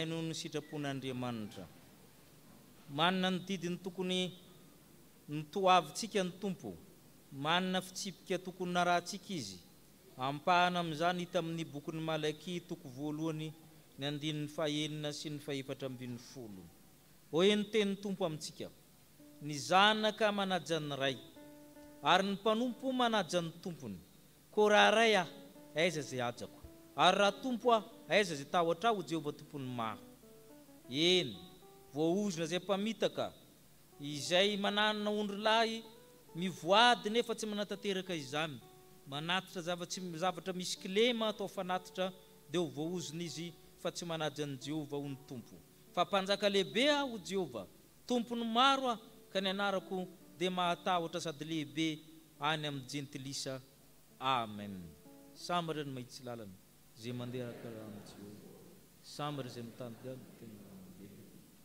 izay no ny sitrapon'Andriamanitra. Manana ny didiny tokony ny toavintsika ny Tompo, manana fitsipika tokony narahantsika izy. Ampahana amin'izany hita amin'ny bokin'ny Malaky toko voalohany ny 9 sy ny 7. Hoe ny tenin'ny Tompo amintsika: ny zanaka manaja ny ray, ary ny mpanompo manaja ny tompony. Ko raha ray aho, aiza zay ajako? Ary raha tompo aho, aiza zay tahotra aho, Jehovah tompony maro. Eny, voaozona zay mpamitaka, izay manana ondry lahy mivoady nefa tsy manatateraka izany, manatitra zavatra misy kilema atao fanatitra, dia ho voaozona izy fa tsy manaja ny Jehovah ho ny tompo. Fa mpanjaka lehibe aho, Jehovah, tompony maro aho, ka ny anarako dia mahatahotra sady lehibe any amin'ny jentilisa. Amen. Samy ireny mahitsy lalana zay mandeha amin'ny Jehovah, samy zay mitady azy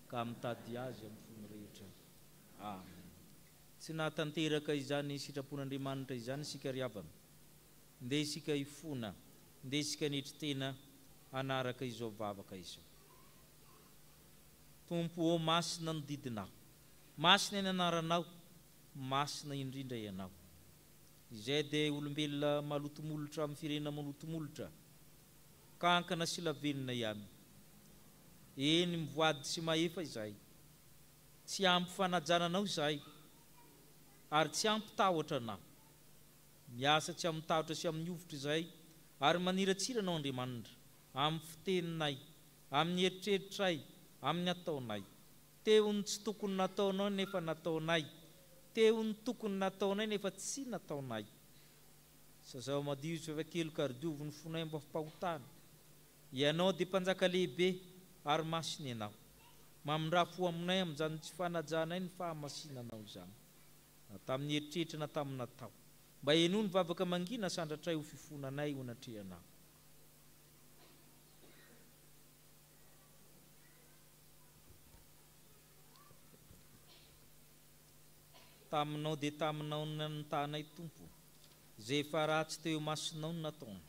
ka mitady azy amin'ny fony rehetra. Amen. Tsy nahatanteraka izany sitrapon'Andriamanitra izany isika ry havana, ndeha isika hifona, ndeha isika nitry tena anaraka izao vavaka izao. Tompo, ô masina ny didinao, masina ny anaranao, masina indrindra ianao. Izay dia olombelona malotomolotra amin'ny firenena malotomolotra, kankana sy lavenina ihany. Eny mivoady sy maefa izahay, tsy ampy fanajananao izahay, ary tsy ampy tahotra anao. Miasa tsy amin'ny tahotra sy amin'ny ovitra izahay, ary maniratsiranao Andriamanitra amin'ny fiteninay, amin'ny eritreritray, amin'ny ataonay. Teo ny tsy tokony nataonao nefa nataonay, teo ny tokony nataonay nefa tsy nataonay. Sazao madio sy vavakely ka ridiovo ny fonay mba fampahotana. Ianao dia mpanjaka lehibe ary masina ianao, mamindrafo aminay amin'izany tsy fanajanay ny fahamasinanao izany, na tamin'ny eritreritra na tamin'ny natao, mba eno ny vavaka mangina sandratray ho fifonanay ho natrehanao. Taminao dia taminao nanontanay Tompo, zay efa ratsy teo masinao ny nataona.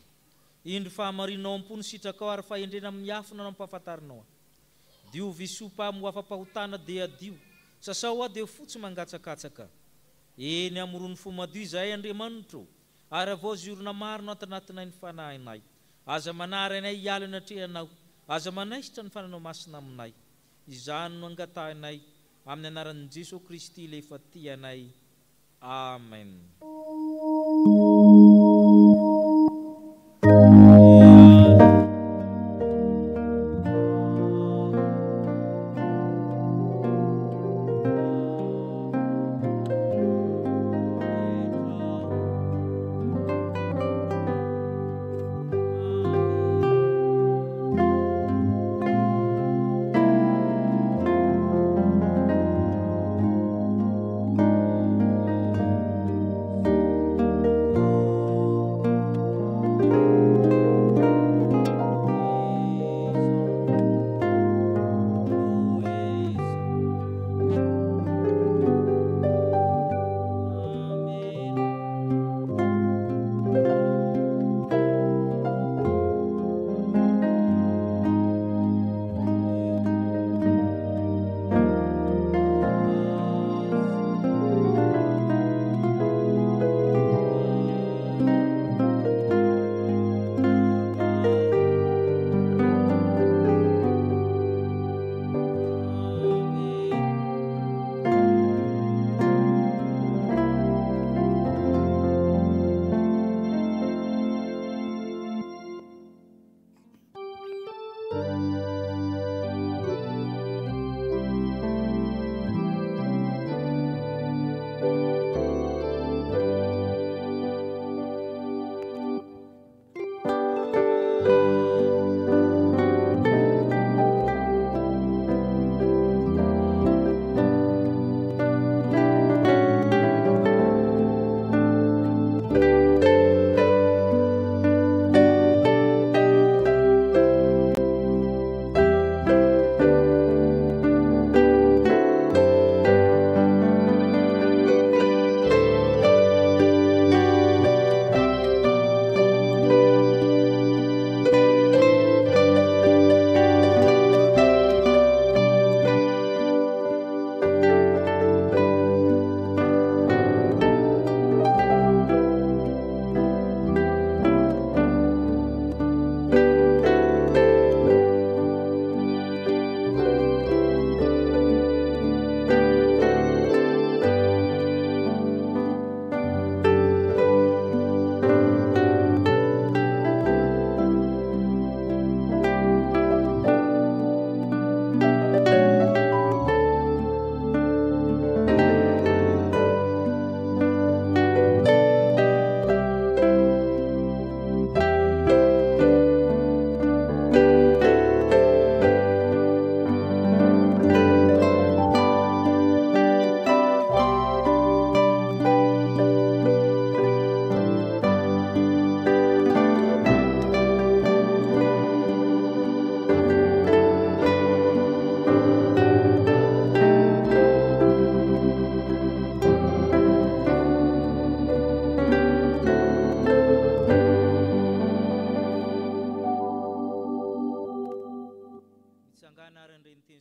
Indro fahamarinao ampony sitrakao ary fahendrena amin'ny afina no ampahafantarinao. Diovy isopa amin'ny afa-pahotana dia adio, sasao aho dia fotsy mangatsakatsaka. Eny amorony fo madio izahay Andriamanitro, ary avao ziorona maro no atanatinay ny fanahinay. Aza manary anay hiala natrehanao, aza manaisitra ny fananao masina aminay. Izany no angatahinay amin'ny anaran'i Jesosy Kristy ilay efa tianay. Amen.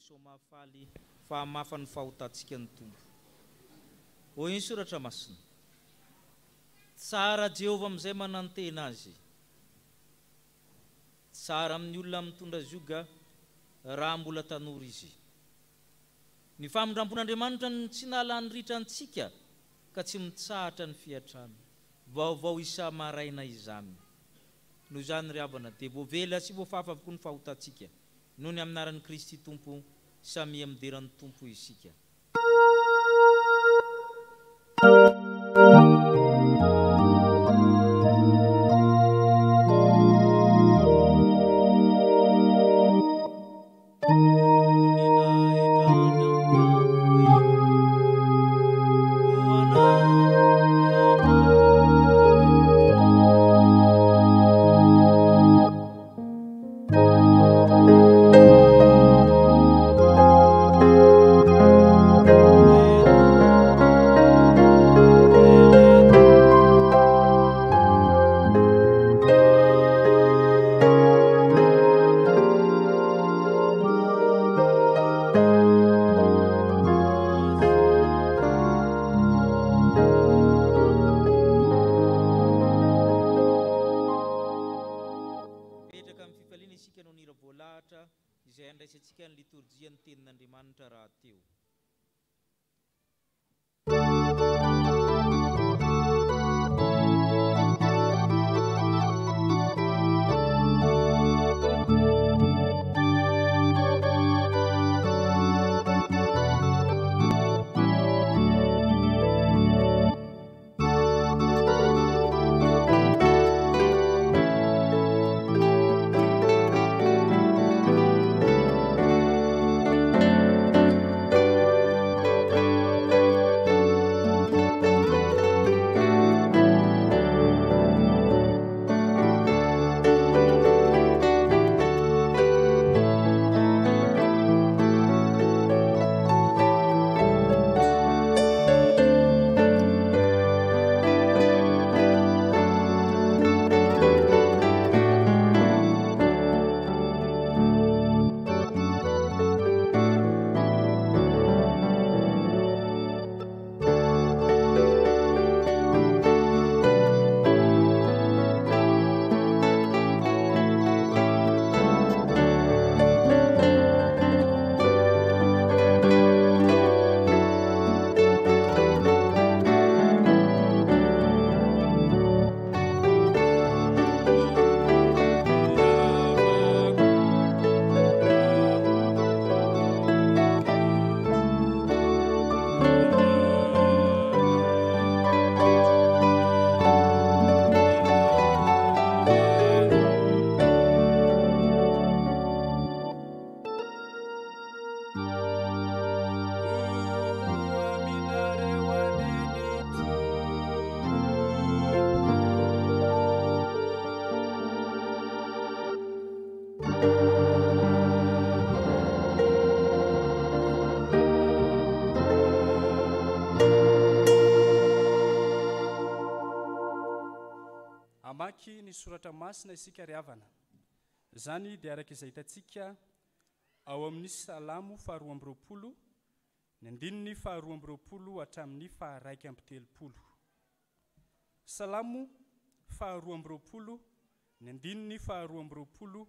soa mahafaly fa mafany fahotatsika ny tombo. Hoy ny soratra masina. Tsara Jehova amizay manantena azy. Tsara amin'ny olona mitondra zioga raha mbola tanora izy. Ny famindrampon'Andriamanitra ny tsy nalany ritra antsika ka tsy mitsahatra ny fiatrany. Vaovao isa maraina izany. Noho izany ry havana dia voavela sy voafafa avokoa ny fahotatsika. Noho ny amin'ny anaran'i Kristy Tompo, samyamideran'ny Tompo isika. Izay andraisantsika ny liturgia ny tenin'Andriamanitra raha teo. Amaky ny soratra masina isika ry havana. Zany dia araka izay hitantsika ao amin'ny Salamo 220, ny andininy 220 hatramin'ny 120. Salamo 220, ny andininy 220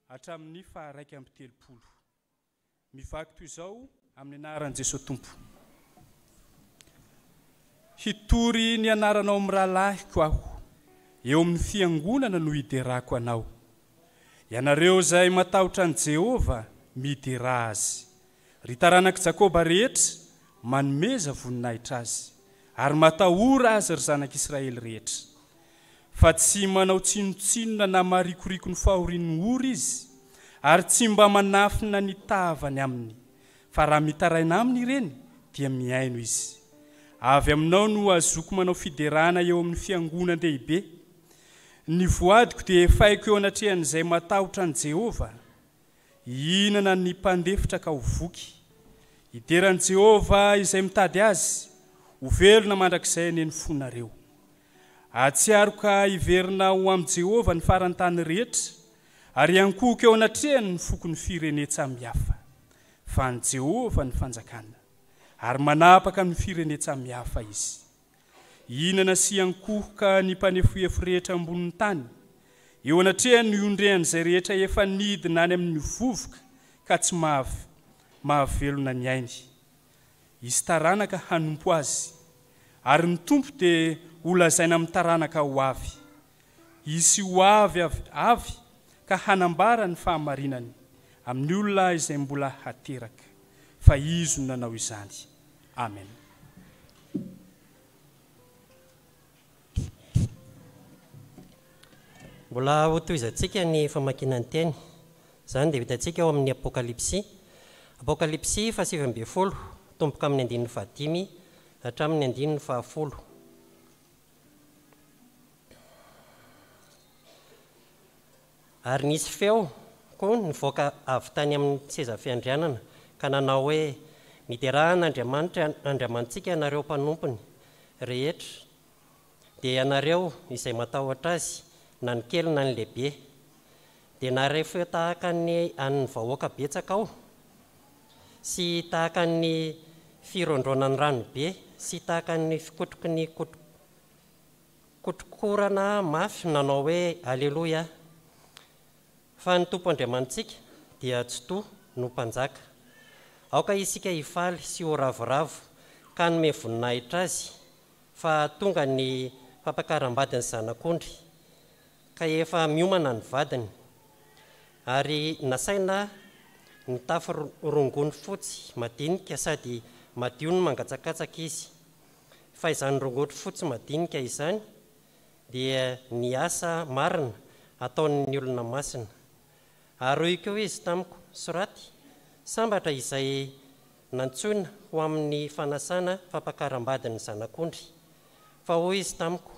hatramin'ny 120. Mivaky toy izao amin'ny anaran'i Jesosy Tompo. Hitory ny anaranao amin'ny rahalahiko aho, eo amin'ny fiangonana no hiderako anao. Ianareo izay matahotra an' Jehova midera azy. Ry taranaka Jakoba rehetra manomeza voninahitra azy, ary matahora azy ry zanak'Israely rehetra. Fa tsy manao tsinotsinona na marikoriko ny fahorian'ny ora izy, ary tsy mba manafina ny tavany aminy. Fa raha mitaraina aminy ireny dia miaino izy. Avy aminao no azoko manao fiderana eo amin'ny fiangonan-dehibe. Ny voadiko dia efaiko eo anatrehan'izay matahotra an' Jehova. Ihinana ny mpandefitra ka ho voky. Hideran' Jehova izay mitady azy, ho velona mandrakizay eny fonareo. Atsiaroka hiverina ho am' Jehova ny farantany rehetra, ary ankohoko eo anatrehany ny foko ny firenena samihafa. fa ny Jehova ny fanjakana ary manapaka amin'ny firenetsamihafa izy. Inana sy ankohoka ny mpanefoefo rehetra ambonin'ny tany, eo anatrehany iondrehan'izay rehetra efa nidina any amin'ny vovoka ka tsy mahavelona ny ainy. Izy taranaka hanompo azy, ary ny tompo dia holazaina amin'ny taranaka ho avy. Izy ho avy ka hanambara ny fahamarinany amin'ny olona izay mbola hateraka, fa izy no nanao izany. Amen. Mbola ho tohizantsika ny famakinany teny. Zany dia vitantsika ao amin'ny Apokalipsy 7:20, tomboka amin'ny 15 hatramin'ny 10. Ary nisy feo koa nivoaka avy tany amin'ny seza fiandrianana ka nanao hoe, miterahan'Andriamanitra andramantsika ianareo mpanompony rehetra, dia ianareo izay matahotra azy na ny kely na ny lehibe, dia nareo feo tahaka ny an'ny vahoaka betsaka ao, sy tahaka ny firondronan'ny ranobe, sy tahaka ny fikotroky ny kotrokorana mafy, nanao hoe Alleluia. Fa ny Tompo Andriamantsika dia tsy toa no mpanjaka. Aoka isika hifaly sy ho ravoravo ka nome voninahitra azy, fa tonga ny fampakaram-badiny zanak'ondry, ka efa miomana ny vadiny, ary nasaina ny tafy rongony fotsy madinika sady madio ny mangatsakatsaka izy. Fa izany rongony fotsy madinika izany dia ny asa marina ataon'ny olona masina. Ary koa izy tamiko, soraty, sambatra izay nantsoina ho amin'ny fanasana fampakaram-badiny zanak'ondry. Fa hoy izy tamiko,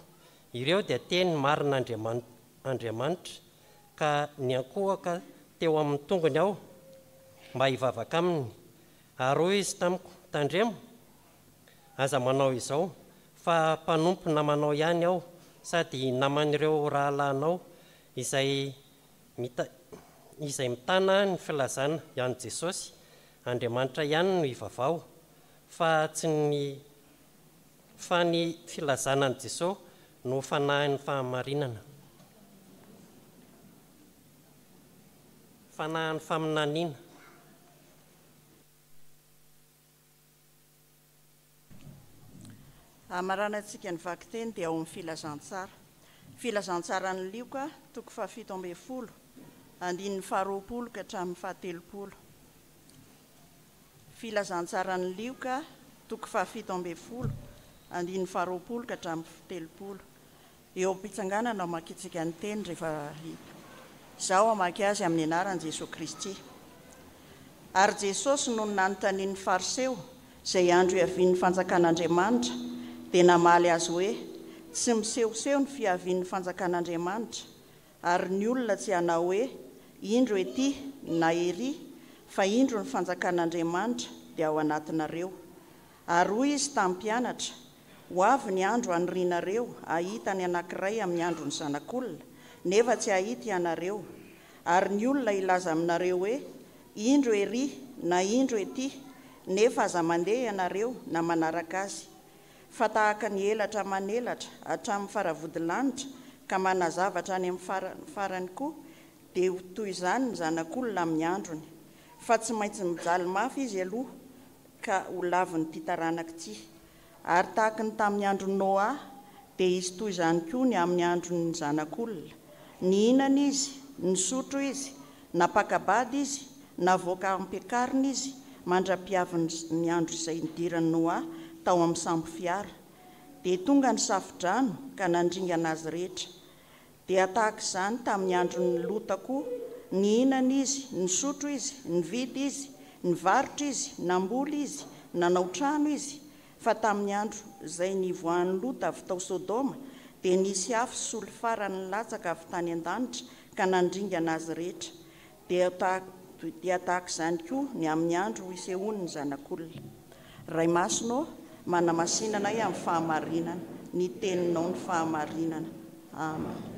ireo dia teny marina Andriamanitra, ka ny ankohaka teo amin'ny tongony ao mba hivavaka aminy. Ary hoy izy tamiko, tandremo, aza manao izao, fa mpanompo namanao ihany aho, sady naman'ireo rahalanao izay mitana ny filazana ihany Jesosy, Andriamanitra ihany no hivavao, fa ny filazana ny Jesosy no fanahin'ny fahamarinana, fanahin'ny faminaniana. Amaranantsika ny vaky teny dia ao amin'ny filazantsara. Filazantsara ny lioka toko 17, 20 ka hatramin'ny 30. Filazantsara ny lioka toko 17, 20 ka hatramin'ny 30. Eo am-pitsanganana makitsika ny teny rehefa izao amaky azy amin'ny anaran'i Jesosy Kristy. Ary Jesosy no nanontanian'ny fariseo izay andro hiavian'ny fanjakan'Andriamanitra, dia namaly azy hoe, tsy misehoseho ny fiavian'ny fanjakan'Andriamanitra, ary ny olona tsy hanao hoe indro ety na ery, fa indro ny fanjakan'Andriamanitra dia ao anatinareo. Ary hoy izy tamin'ny mpianatra, ho avy ny andro anorinareo ahita ny anankiray amin'ny andron'ny zanak'olona, nefa tsy ahita ianareo. Ary ny olona ilaza aminareo hoe indro ery na indro ety, nefa aza mandeha ianareo na manaraka azy. Fa tahaka ny elatra manelatra hatramin'ny faravodilanitra ka manazavatra any amin'ny farany koa, dia toy izany ny zanak'olona amin'ny androny. Fa tsy maintsy mijaly mafy izy aloha ka ho lavin'ity taranaka ity. Ary tahaka ny tamin'ny andron'ny Noa, dia izy toy izany koa ny amin'ny andron'ny zanak'olona. Ny hinana izy, ny sotro izy, napakabady izy, navoaka ampiakarina izy, mandra-piaviny ny andro izay nidiran'ny Noa tao amin'ny sambo fiara. Dia tonga ny safidrano ka nandringana azy rehetra. Dia tahaka izany tamin'ny andron'ny Lota koa, ny hinana izy, ny sotro izy, ny vidy izy, ny varotra izy, namboly izy, nanao trano izy. Fa tamin'ny andro izay nivoahan'ny Lota avy tao Sodoma, dia nisy afo sy olo farany latsaka avy tany an-danitra ka nandringana azy rehetra. Dia tahaka izany koa ny amin'ny andro isehoan'ny zanak'olona. Ray masonao, manamasinana amin'ny fahamarinana, ny teninao ny fahamarinana. Amen.